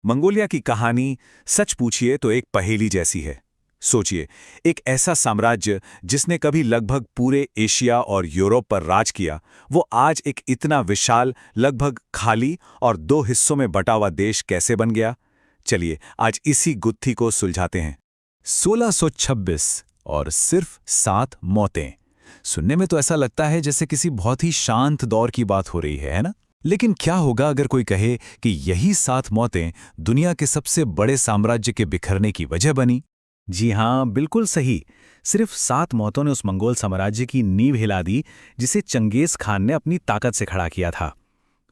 Mongolia की कहानी सच पूछिए तो एक पहेली जैसी है। सोचिए, एक ऐसा साम्राज्य जिसने कभी लगभग पूरे एशिया और यूरोप पर राज किया, वो आज एक इतना विशाल, लगभग खाली और दो हिस्सों में बटा हुआ देश कैसे बन गया? चलिए आज इसी गुत्थी को सुलझाते हैं। 1626 और सिर्फ 7 मौतें। सुनने में तो ऐसा लगता है जैसे किसी बहुत ही शांत दौर की बात हो रही है ना? लेकिन क्या होगा अगर कोई कहे कि यही 7 मौतें दुनिया के सबसे बड़े साम्राज्य के बिखरने की वजह बनी? जी हाँ, बिल्कुल सही। सिर्फ 7 मौतों ने उस मंगोल साम्राज्य की नींव हिला दी जिसे चंगेज खान ने अपनी ताकत से खड़ा किया था।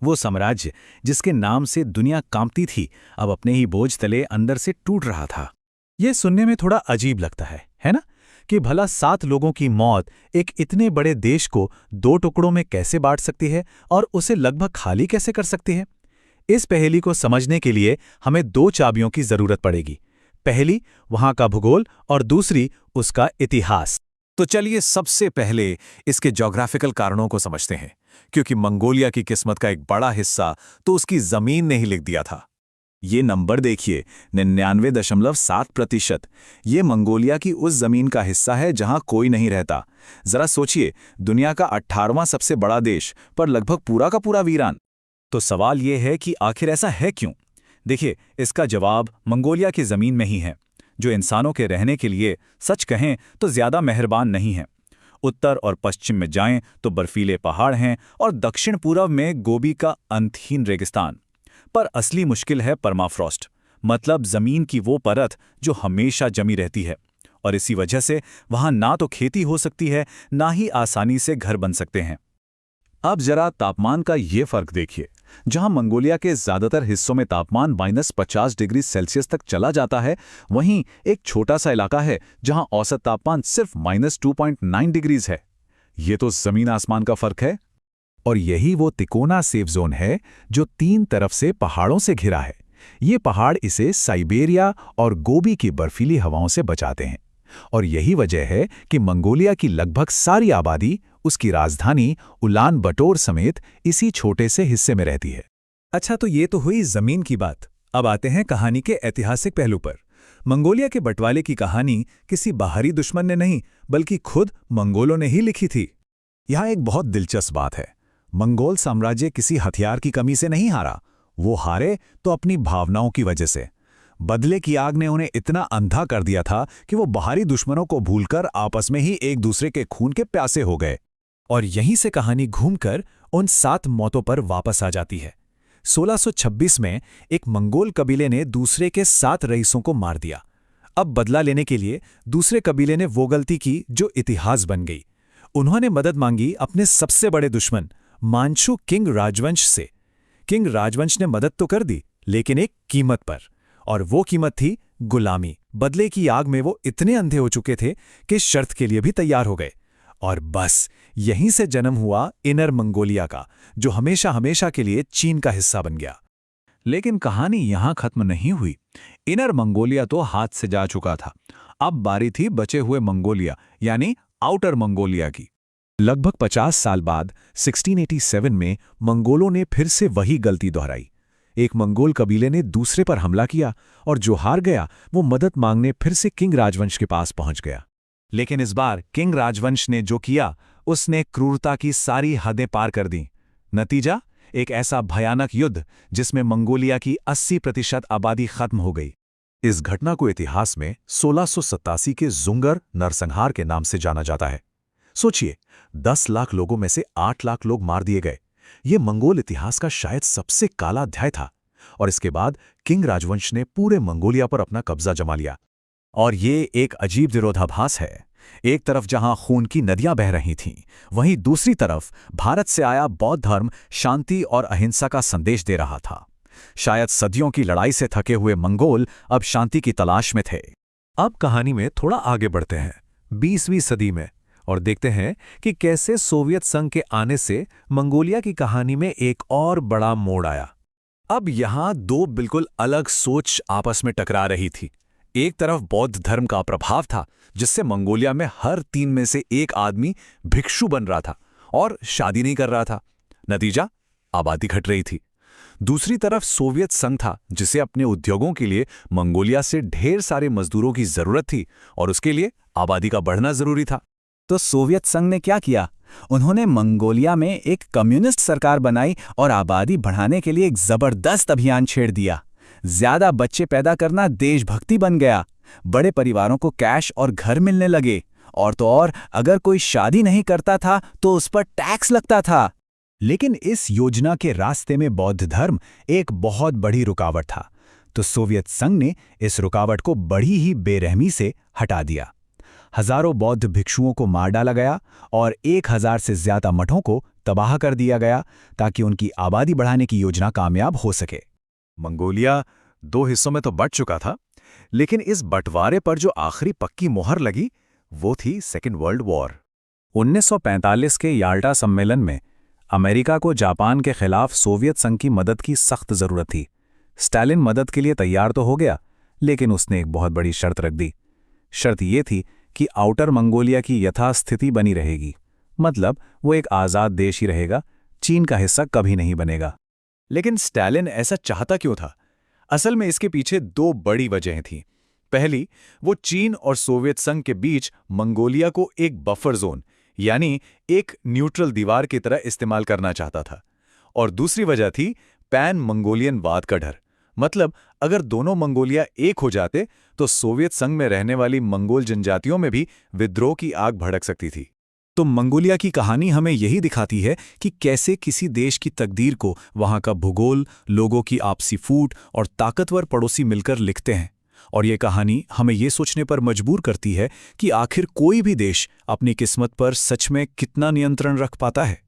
वो साम्राज्य जिसके नाम से दुनिया कांपती थी, अब अपने ही बोझ तले अंदर से टूट रहा था। ये सुनने में थोड़ा अजीब लगता है ना? कि भला 7 लोगों की मौत एक इतने बड़े देश को 2 टुकड़ों में कैसे बांट सकती है और उसे लगभग खाली कैसे कर सकती है? इस पहेली को समझने के लिए हमें 2 चाबियों की जरूरत पड़ेगी। पहली वहां का भूगोल और दूसरी उसका इतिहास। तो चलिए सबसे पहले इसके ज्योग्राफिकल कारणों को समझते हैं, क्योंकि मंगोलिया की किस्मत का एक बड़ा हिस्सा तो उसकी जमीन ने ही लिख दिया था। ये नंबर देखिए, 99.7%। ये मंगोलिया की उस जमीन का हिस्सा है जहां कोई नहीं रहता। जरा सोचिए, दुनिया का 18वां सबसे बड़ा देश, पर लगभग पूरा का पूरा वीरान। तो सवाल ये है कि आखिर ऐसा है क्यों? देखिए, इसका जवाब मंगोलिया की जमीन में ही है, जो इंसानों के रहने के लिए सच कहें तो ज्यादा मेहरबान नहीं है। उत्तर और पश्चिम में जाएं तो बर्फीले पहाड़ हैं और दक्षिण पूर्व में गोबी का अंतहीन रेगिस्तान। पर असली मुश्किल है परमाफ्रॉस्ट, मतलब जमीन की वो परत जो हमेशा जमी रहती है। और इसी वजह से वहां ना तो खेती हो सकती है, ना ही आसानी से घर बन सकते हैं। अब जरा तापमान का ये फर्क देखिए। जहां मंगोलिया के ज्यादातर हिस्सों में तापमान -50 डिग्री सेल्सियस तक चला जाता है, वहीं एक छोटा सा इलाका है जहां औसत तापमान सिर्फ -2.9 डिग्रीज है। ये तो जमीन आसमान का फर्क है। और यही वो तिकोना सेफ जोन है जो 3 तरफ से पहाड़ों से घिरा है। ये पहाड़ इसे साइबेरिया और गोबी की बर्फीली हवाओं से बचाते हैं। और यही वजह है कि मंगोलिया की लगभग सारी आबादी, उसकी राजधानी उलान बटोर समेत इसी छोटे से हिस्से में रहती है। अच्छा, तो ये तो हुई जमीन की बात। अब आते हैं कहानी के ऐतिहासिक पहलू पर। मंगोलिया के बंटवारे की कहानी किसी बाहरी दुश्मन ने नहीं, बल्कि खुद मंगोलों ने ही लिखी थी। यहाँ एक बहुत दिलचस्प बात है। मंगोल साम्राज्य किसी हथियार की कमी से नहीं हारा, वो हारे तो अपनी भावनाओं की वजह से। बदले की आग ने उन्हें इतना अंधा कर दिया था कि वो बाहरी दुश्मनों को भूलकर आपस में ही एक दूसरे के खून के प्यासे हो गए। और यहीं से कहानी घूमकर उन 7 मौतों पर वापस आ जाती है। 1626 में एक मंगोल कबीले ने दूसरे के 7 रईसों को मार दिया। अब बदला लेने के लिए दूसरे कबीले ने वो गलती की जो इतिहास बन गई। उन्होंने मदद मांगी अपने सबसे बड़े दुश्मन मांचू किंग राजवंश से। किंग राजवंश ने मदद तो कर दी, लेकिन एक कीमत पर, और वो कीमत थी गुलामी। बदले की आग में वो इतने अंधे हो चुके थे कि शर्त के लिए भी तैयार हो गए। और बस यहीं से जन्म हुआ इनर मंगोलिया का, जो हमेशा हमेशा के लिए चीन का हिस्सा बन गया। लेकिन कहानी यहां खत्म नहीं हुई। इनर मंगोलिया तो हाथ से जा चुका था। अब बारी थी बचे हुए मंगोलिया, यानी आउटर मंगोलिया की। लगभग 50 साल बाद 1687 में मंगोलों ने फिर से वही गलती दोहराई। एक मंगोल कबीले ने दूसरे पर हमला किया, और जो हार गया वो मदद मांगने फिर से किंग राजवंश के पास पहुंच गया। लेकिन इस बार किंग राजवंश ने जो किया, उसने क्रूरता की सारी हदें पार कर दी। नतीजा, एक ऐसा भयानक युद्ध जिसमें मंगोलिया की 80% आबादी खत्म हो गई। इस घटना को इतिहास में 1687 के जुंगर नरसंहार के नाम से जाना जाता है। सोचिए, 10 लाख लोगों में से 8 लाख लोग मार दिए गए। ये मंगोल इतिहास का शायद सबसे काला अध्याय था। और इसके बाद किंग राजवंश ने पूरे मंगोलिया पर अपना कब्जा जमा लिया। और ये एक अजीब विरोधाभास है। एक तरफ जहां खून की नदियां बह रही थीं, वहीं दूसरी तरफ भारत से आया बौद्ध धर्म शांति और अहिंसा का संदेश दे रहा था। शायद सदियों की लड़ाई से थके हुए मंगोल अब शांति की तलाश में थे। अब कहानी में थोड़ा आगे बढ़ते हैं 20वीं सदी में, और देखते हैं कि कैसे सोवियत संघ के आने से मंगोलिया की कहानी में एक और बड़ा मोड़ आया। अब यहां 2 बिल्कुल अलग सोच आपस में टकरा रही थी। एक तरफ बौद्ध धर्म का प्रभाव था, जिससे मंगोलिया में हर 3 में से 1 आदमी भिक्षु बन रहा था और शादी नहीं कर रहा था। नतीजा, आबादी घट रही थी। दूसरी तरफ सोवियत संघ था, जिसे अपने उद्योगों के लिए मंगोलिया से ढेर सारे मजदूरों की जरूरत थी और उसके लिए आबादी का बढ़ना जरूरी था। तो सोवियत संघ ने क्या किया? उन्होंने मंगोलिया में एक कम्युनिस्ट सरकार बनाई और आबादी बढ़ाने के लिए एक जबरदस्त अभियान छेड़ दिया। ज्यादा बच्चे पैदा करना देशभक्ति बन गया। बड़े परिवारों को कैश और घर मिलने लगे, और तो और अगर कोई शादी नहीं करता था तो उस पर टैक्स लगता था। लेकिन इस योजना के रास्ते में बौद्ध धर्म एक बहुत बड़ी रुकावट था, तो सोवियत संघ ने इस रुकावट को बड़ी ही बेरहमी से हटा दिया। हजारों बौद्ध भिक्षुओं को मार डाला गया और 1000 से ज्यादा मठों को तबाह कर दिया गया ताकि उनकी आबादी बढ़ाने की योजना कामयाब हो सके। मंगोलिया 2 हिस्सों में तो बंट चुका था, लेकिन इस बंटवारे पर जो आखिरी पक्की मोहर लगी वो थी सेकेंड वर्ल्ड वॉर। 1945 के याल्टा सम्मेलन में अमेरिका को जापान के खिलाफ सोवियत संघ की मदद की सख्त जरूरत थी। स्टालिन मदद के लिए तैयार तो हो गया, लेकिन उसने एक बहुत बड़ी शर्त रख दी। शर्त ये थी कि आउटर मंगोलिया की यथास्थिति बनी रहेगी, मतलब वो एक आज़ाद देश ही रहेगा, चीन का हिस्सा कभी नहीं बनेगा। लेकिन स्टालिन ऐसा चाहता क्यों था? असल में इसके पीछे 2 बड़ी वजहें थीं। पहली, वो चीन और सोवियत संघ के बीच मंगोलिया को एक बफर जोन यानी एक न्यूट्रल दीवार की तरह इस्तेमाल करना चाहता था। और दूसरी वजह थी पैन मंगोलियन वाद का डर, मतलब अगर दोनों मंगोलिया एक हो जाते तो सोवियत संघ में रहने वाली मंगोल जनजातियों में भी विद्रोह की आग भड़क सकती थी। तो मंगोलिया की कहानी हमें यही दिखाती है कि कैसे किसी देश की तकदीर को वहां का भूगोल, लोगों की आपसी फूट और ताकतवर पड़ोसी मिलकर लिखते हैं। और ये कहानी हमें ये सोचने पर मजबूर करती है कि आखिर कोई भी देश अपनी किस्मत पर सच में कितना नियंत्रण रख पाता है।